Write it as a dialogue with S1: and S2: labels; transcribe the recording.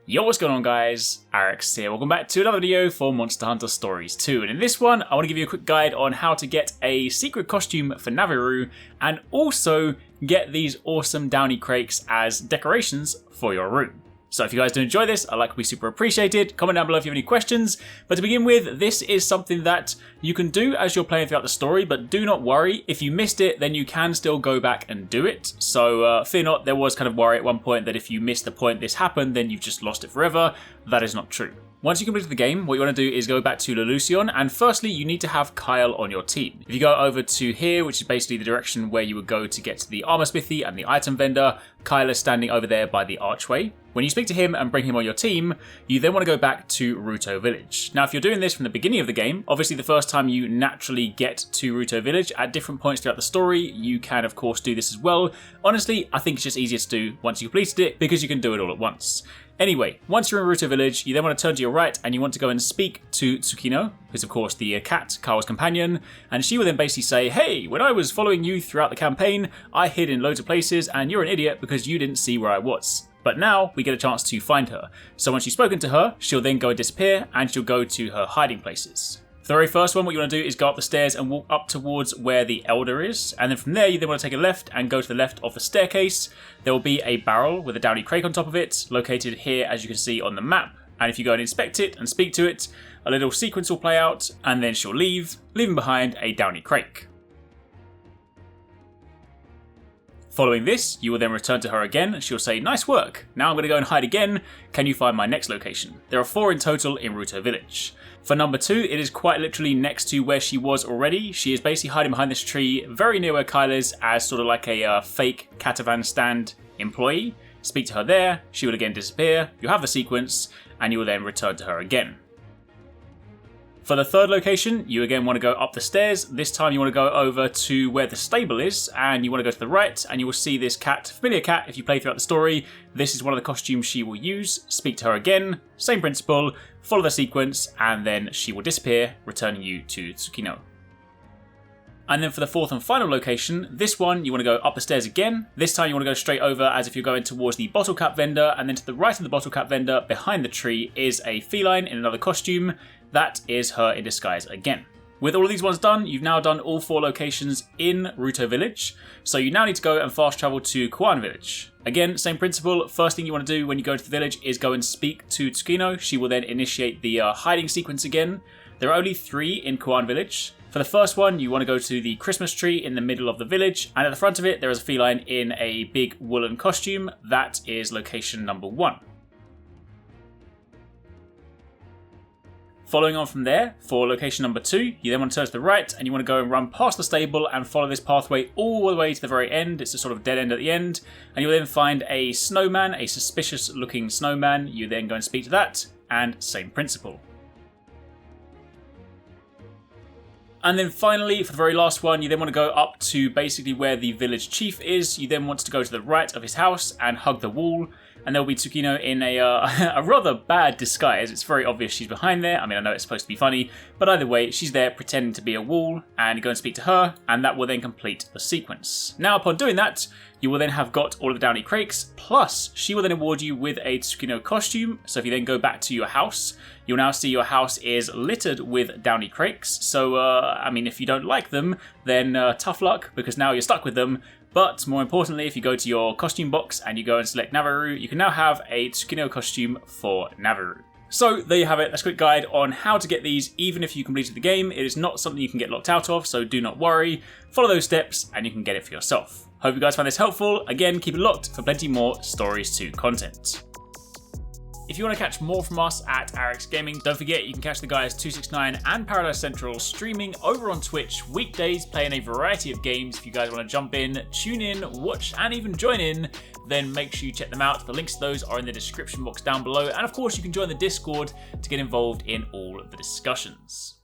S1: Yo, what's going on guys? Arekkz here. Welcome back to another video for Monster Hunter Stories 2. And in this one, I want to give you a quick guide on how to get a secret costume for Navirou and also get these awesome Downy Crakes as decorations for your room. So if you guys do enjoy this, I'd like to be super appreciated. Comment down below if you have any questions. But to begin with, this is something that you can do as you're playing throughout the story, but do not worry. If you missed it, then you can still go back and do it. So fear not, there was kind of worry at one point that if you missed the point this happened, then you've just lost it forever. That is not true. Once you complete the game, what you want to do is go back to Leloucion, and firstly, you need to have Kyle on your team. If you go over to here, which is basically the direction where you would go to get to the armor smithy and the item vendor, Kyle is standing over there by the archway. When you speak to him and bring him on your team, you then want to go back to Ruto Village. Now, if you're doing this from the beginning of the game, obviously the first time you naturally get to Ruto Village at different points throughout the story, you can of course do this as well. Honestly, I think it's just easier to do once you've completed it because you can do it all at once. Anyway, once you're in Ruto Village, you then want to turn to your right and you want to go and speak to Tsukino, who's of course the cat, Kyle's companion, and she will then basically say, hey, when I was following you throughout the campaign, I hid in loads of places and you're an idiot because you didn't see where I was. But now we get a chance to find her. So once you've spoken to her, she'll then go and disappear and she'll go to her hiding places. For the very first one, what you want to do is go up the stairs and walk up towards where the Elder is. And then from there, you then want to take a left and go to the left of the staircase. There will be a barrel with a Downy Crake on top of it, located here as you can see on the map. And if you go and inspect it and speak to it, a little sequence will play out and then she'll leave, leaving behind a Downy Crake. Following this, you will then return to her again and she'll say, nice work, now I'm going to go and hide again, can you find my next location? There are 4 in total in Ruto Village. For number 2, it is quite literally next to where she was already. She is basically hiding behind this tree, very near where Kyle is, as sort of like a fake catavan stand employee. Speak to her there, she will again disappear, you'll have the sequence, and you will then return to her again. For the 3rd location, you again want to go up the stairs. This time you want to go over to where the stable is, and you want to go to the right, and you will see this cat, familiar cat if you play throughout the story. This is one of the costumes she will use. Speak to her again, same principle, follow the sequence, and then she will disappear, returning you to Tsukino. And then for the 4th and final location, this one, you want to go up the stairs again. This time you want to go straight over as if you're going towards the bottle cap vendor, and then to the right of the bottle cap vendor, behind the tree, is a feline in another costume. That is her in disguise again. With all of these ones done, you've now done all 4 locations in Ruto Village, so you now need to go and fast travel to Kuan Village. Again, same principle, first thing you want to do when you go to the village is go and speak to Tsukino. She will then initiate the hiding sequence again. There are only 3 in Kuan Village. For the first one, you want to go to the Christmas tree in the middle of the village, and at the front of it there is a feline in a big woolen costume. That is location number 1. Following on from there, for location number 2, you then want to turn to the right and you want to go and run past the stable and follow this pathway all the way to the very end. It's a sort of dead end at the end, and you'll then find a snowman, a suspicious looking snowman. You then go and speak to that, and same principle. And then finally, for the very last one, you then want to go up to basically where the village chief is. You then want to go to the right of his house and hug the wall. And there will be Tsukino in a rather bad disguise. It's very obvious she's behind there. I mean, I know it's supposed to be funny, but either way, she's there pretending to be a wall, and you go and speak to her, and that will then complete the sequence. Now, upon doing that, you will then have got all of the Downy Crakes, plus she will then award you with a Tsukino costume. So if you then go back to your house, you'll now see your house is littered with Downy Crakes. So, I mean, if you don't like them, then tough luck, because now you're stuck with them. But more importantly, if you go to your costume box and you go and select Navirou, you can now have a Tsukino costume for Navirou. So there you have it, that's a quick guide on how to get these even if you completed the game. It is not something you can get locked out of, so do not worry. Follow those steps and you can get it for yourself. Hope you guys found this helpful. Again, keep it locked for plenty more Stories 2 content. If you want to catch more from us at Arekkz Gaming, don't forget you can catch the guys TwoSixNine and Paradise Central streaming over on Twitch weekdays, playing a variety of games. If you guys want to jump in, tune in, watch, and even join in, then make sure you check them out. The links to those are in the description box down below, and of course you can join the Discord to get involved in all of the discussions.